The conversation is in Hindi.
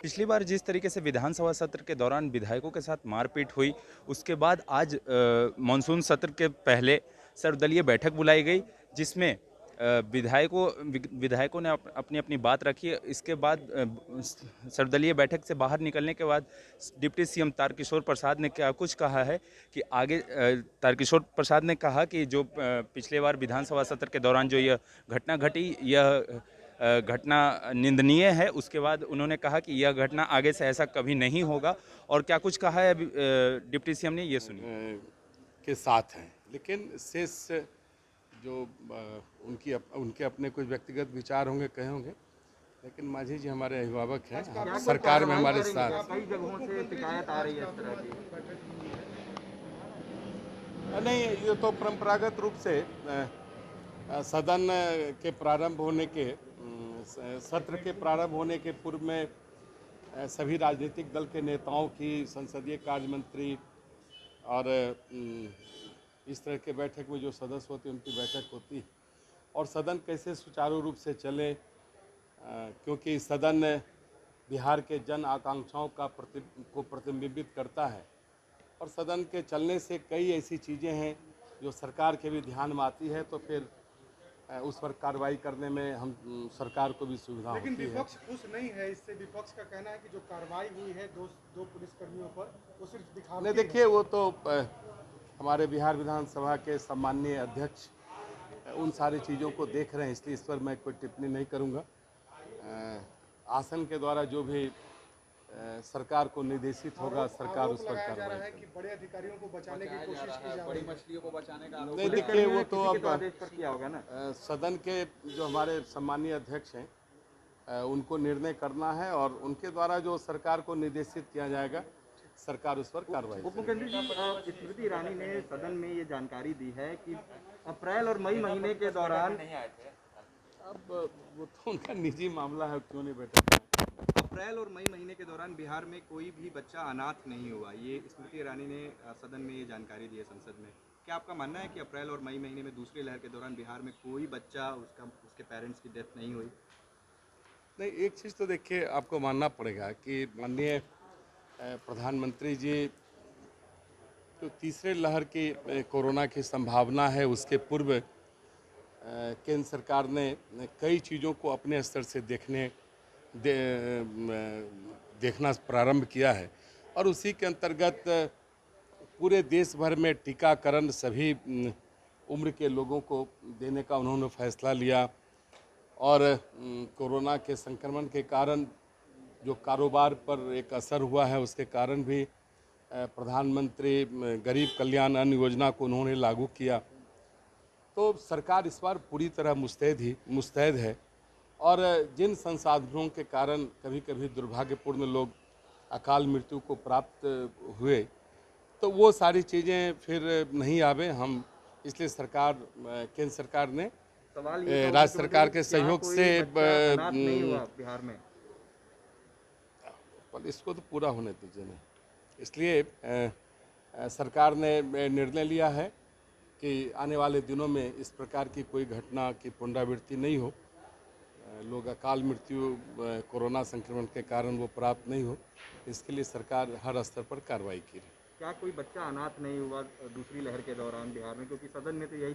पिछली बार जिस तरीके से विधानसभा सत्र के दौरान विधायकों के साथ मारपीट हुई, उसके बाद आज मानसून सत्र के पहले सर्वदलीय बैठक बुलाई गई, जिसमें विधायकों ने अपनी अपनी बात रखी। इसके बाद सर्वदलीय बैठक से बाहर निकलने के बाद डिप्टी सीएम तारकिशोर प्रसाद ने क्या कुछ कहा है कि आगे तारकिशोर प्रसाद ने कहा कि जो पिछले बार विधानसभा सत्र के दौरान जो यह घटना घटी, यह घटना निंदनीय है। उसके बाद उन्होंने कहा कि यह घटना आगे से ऐसा कभी नहीं होगा। और क्या कुछ कहा है डिप्टी सीएम ने, ये सुनिए। के साथ हैं, लेकिन शेष जो उनके अपने कुछ व्यक्तिगत विचार होंगे, कहे होंगे, लेकिन मांझी जी हमारे अभिभावक हैं, सरकार में हमारे साथ। कई जगहों से शिकायत आ रही है इस तरह की। नहीं, ये तो परंपरागत रूप से सदन के प्रारंभ होने के सत्र के प्रारंभ होने के पूर्व में सभी राजनीतिक दल के नेताओं की, संसदीय कार्य मंत्री और इस तरह के बैठक में जो सदस्य होते हैं उनकी बैठक होती है, और सदन कैसे सुचारू रूप से चले, क्योंकि सदन बिहार के जन आकांक्षाओं को प्रतिबिंबित करता है, और सदन के चलने से कई ऐसी चीज़ें हैं जो सरकार के भी ध्यान में आती है, तो फिर उस पर कार्रवाई करने में हम सरकार को भी सुविधा होती है। लेकिन विपक्ष खुश नहीं है इससे। विपक्ष का कहना है कि जो कार्रवाई हुई है दो पुलिसकर्मियों पर, वो सिर्फ दिखावटी है। नहीं, देखिए, वो तो हमारे बिहार विधानसभा के सम्माननीय अध्यक्ष उन सारी चीज़ों को देख रहे हैं, इसलिए इस पर मैं कोई टिप्पणी नहीं करूँगा। आसन के द्वारा जो भी सरकार को निर्देशित होगा, सरकार उस पर कार्रवाई है कि बड़े अधिकारियों को बचाने की कोशिश की जा रही है, बड़ी मछलियों को बचाने का आरोप। नहीं, देखिए, वो तो अब आदेश पर किया होगा ना। सदन के जो हमारे सम्मानीय अध्यक्ष हैं, उनको निर्णय करना है, और उनके द्वारा जो सरकार को निर्देशित किया जाएगा, सरकार उस पर कार्रवाई। उप मुख्यमंत्री जी, स्मृति ईरानी ने सदन में ये जानकारी दी है कि अप्रैल और मई महीने के दौरान अब वो तो उनका निजी मामला है, क्यों नहीं बैठे। अप्रैल और मई महीने के दौरान बिहार में कोई भी बच्चा अनाथ नहीं हुआ। ये स्मृति ईरानी ने सदन में ये जानकारी दी है संसद में। क्या आपका मानना है कि अप्रैल और मई महीने में दूसरी लहर के दौरान बिहार में कोई बच्चा उसके पेरेंट्स की डेथ नहीं हुई? नहीं, एक चीज़ तो देखिए, आपको मानना पड़ेगा कि माननीय प्रधानमंत्री जी तो तीसरे लहर की कोरोना की संभावना है, उसके पूर्व केंद्र सरकार ने कई चीज़ों को अपने स्तर से देखना प्रारंभ किया है, और उसी के अंतर्गत पूरे देश भर में टीकाकरण सभी उम्र के लोगों को देने का उन्होंने फैसला लिया। और कोरोना के संक्रमण के कारण जो कारोबार पर एक असर हुआ है, उसके कारण भी प्रधानमंत्री गरीब कल्याण अन्न योजना को उन्होंने लागू किया। तो सरकार इस बार पूरी तरह मुस्तैद है, और जिन संसाधनों के कारण कभी कभी दुर्भाग्यपूर्ण लोग अकाल मृत्यु को प्राप्त हुए, तो वो सारी चीज़ें फिर नहीं आवे। हम इसलिए केंद्र सरकार ने राज्य सरकार के सहयोग से बिहार में, पर इसको तो पूरा होने दीजिए ना। इसलिए सरकार ने निर्णय लिया है कि आने वाले दिनों में इस प्रकार की कोई घटना की पुनरावृत्ति नहीं हो, लोग अकाल मृत्यु कोरोना संक्रमण के कारण वो प्राप्त नहीं हो, इसके लिए सरकार हर स्तर पर कार्रवाई की रही। क्या कोई बच्चा अनाथ नहीं हुआ दूसरी लहर के दौरान बिहार में? क्योंकि सदन में तो यही